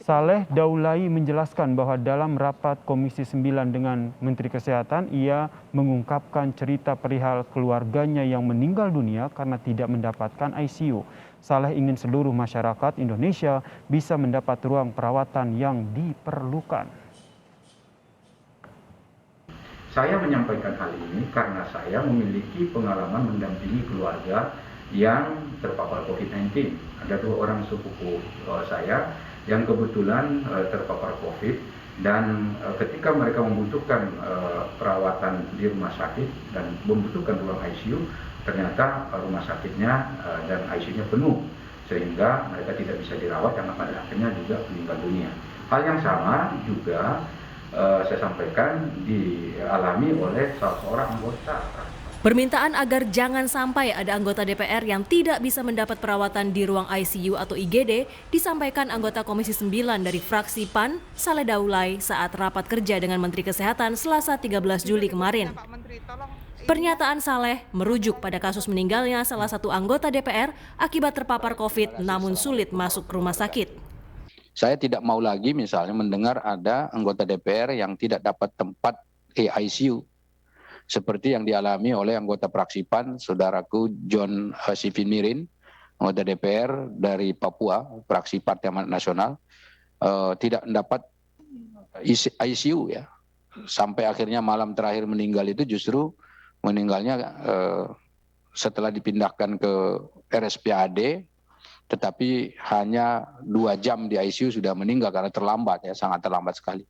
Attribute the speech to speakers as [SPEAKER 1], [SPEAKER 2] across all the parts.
[SPEAKER 1] Saleh Daulay menjelaskan bahwa dalam rapat Komisi 9 dengan Menteri Kesehatan, ia mengungkapkan cerita perihal keluarganya yang meninggal dunia karena tidak mendapatkan ICU. Saleh ingin seluruh masyarakat Indonesia bisa mendapat ruang perawatan yang diperlukan.
[SPEAKER 2] Saya menyampaikan hal ini karena saya memiliki pengalaman mendampingi keluarga yang terpapar COVID-19. Ada 2 orang sepupu saya yang kebetulan terpapar COVID, dan ketika mereka membutuhkan perawatan di rumah sakit dan membutuhkan ruang ICU, ternyata rumah sakitnya dan ICU-nya penuh, sehingga mereka tidak bisa dirawat dan pada akhirnya juga meninggal dunia. Hal yang sama juga saya sampaikan dialami oleh salah seorang anggota.
[SPEAKER 3] Permintaan agar jangan sampai ada anggota DPR yang tidak bisa mendapat perawatan di ruang ICU atau IGD disampaikan anggota Komisi 9 dari fraksi PAN, Saleh Daulay, saat rapat kerja dengan Menteri Kesehatan Selasa 13 Juli kemarin. Pernyataan Saleh merujuk pada kasus meninggalnya salah satu anggota DPR akibat terpapar COVID namun sulit masuk rumah sakit.
[SPEAKER 4] Saya tidak mau lagi misalnya mendengar ada anggota DPR yang tidak dapat tempat ICU. Seperti yang dialami oleh anggota fraksi PAN, saudaraku John Sifin Mirin, anggota DPR dari Papua, fraksi Partai Amanat Nasional, tidak mendapat ICU ya. Sampai akhirnya malam terakhir meninggal itu justru meninggalnya setelah dipindahkan ke RSPAD, tetapi hanya 2 jam di ICU sudah meninggal karena terlambat ya, sangat terlambat sekali.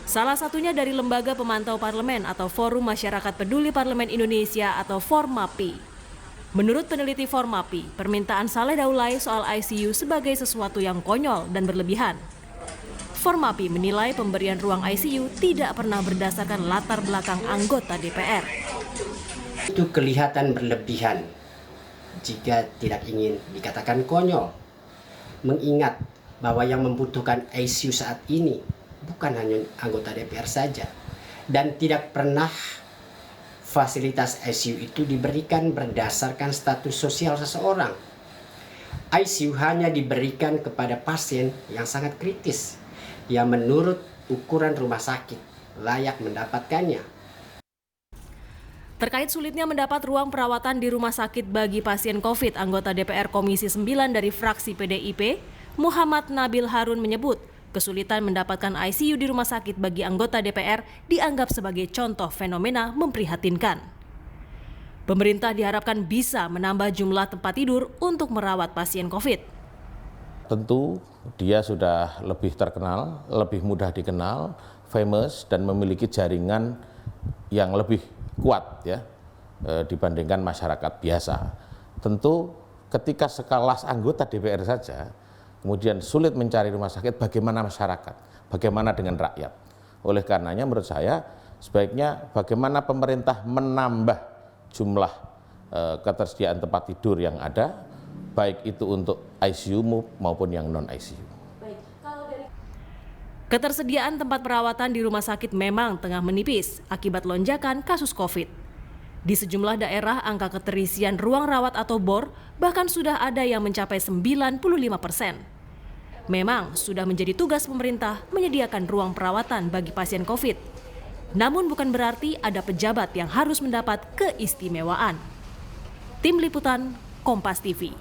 [SPEAKER 3] Salah satunya dari Lembaga Pemantau Parlemen atau Forum Masyarakat Peduli Parlemen Indonesia atau Formapi. Menurut peneliti Formapi, permintaan Saleh Daulay soal ICU sebagai sesuatu yang konyol dan berlebihan. Formapi menilai pemberian ruang ICU tidak pernah berdasarkan latar belakang anggota DPR.
[SPEAKER 5] Itu kelihatan berlebihan jika tidak ingin dikatakan konyol. Mengingat bahwa yang membutuhkan ICU saat ini bukan hanya anggota DPR saja, dan tidak pernah fasilitas ICU itu diberikan berdasarkan status sosial seseorang. ICU hanya diberikan kepada pasien yang sangat kritis, yang menurut ukuran rumah sakit layak mendapatkannya.
[SPEAKER 3] Terkait sulitnya mendapat ruang perawatan di rumah sakit bagi pasien COVID, anggota DPR Komisi 9 dari fraksi PDIP, Muhammad Nabil Harun menyebut, kesulitan mendapatkan ICU di rumah sakit bagi anggota DPR dianggap sebagai contoh fenomena memprihatinkan. Pemerintah diharapkan bisa menambah jumlah tempat tidur untuk merawat pasien COVID.
[SPEAKER 6] Tentu dia sudah lebih terkenal, lebih mudah dikenal, famous, dan memiliki jaringan yang lebih kuat ya dibandingkan masyarakat biasa. Tentu ketika sekelas anggota DPR saja, kemudian sulit mencari rumah sakit, bagaimana masyarakat, bagaimana dengan rakyat. Oleh karenanya menurut saya sebaiknya bagaimana pemerintah menambah jumlah ketersediaan tempat tidur yang ada, baik itu untuk ICU maupun yang non-ICU.
[SPEAKER 3] Ketersediaan tempat perawatan di rumah sakit memang tengah menipis akibat lonjakan kasus COVID. Di sejumlah daerah angka keterisian ruang rawat atau BOR bahkan sudah ada yang mencapai 95%. Memang sudah menjadi tugas pemerintah menyediakan ruang perawatan bagi pasien COVID. Namun bukan berarti ada pejabat yang harus mendapat keistimewaan. Tim Liputan, Kompas TV.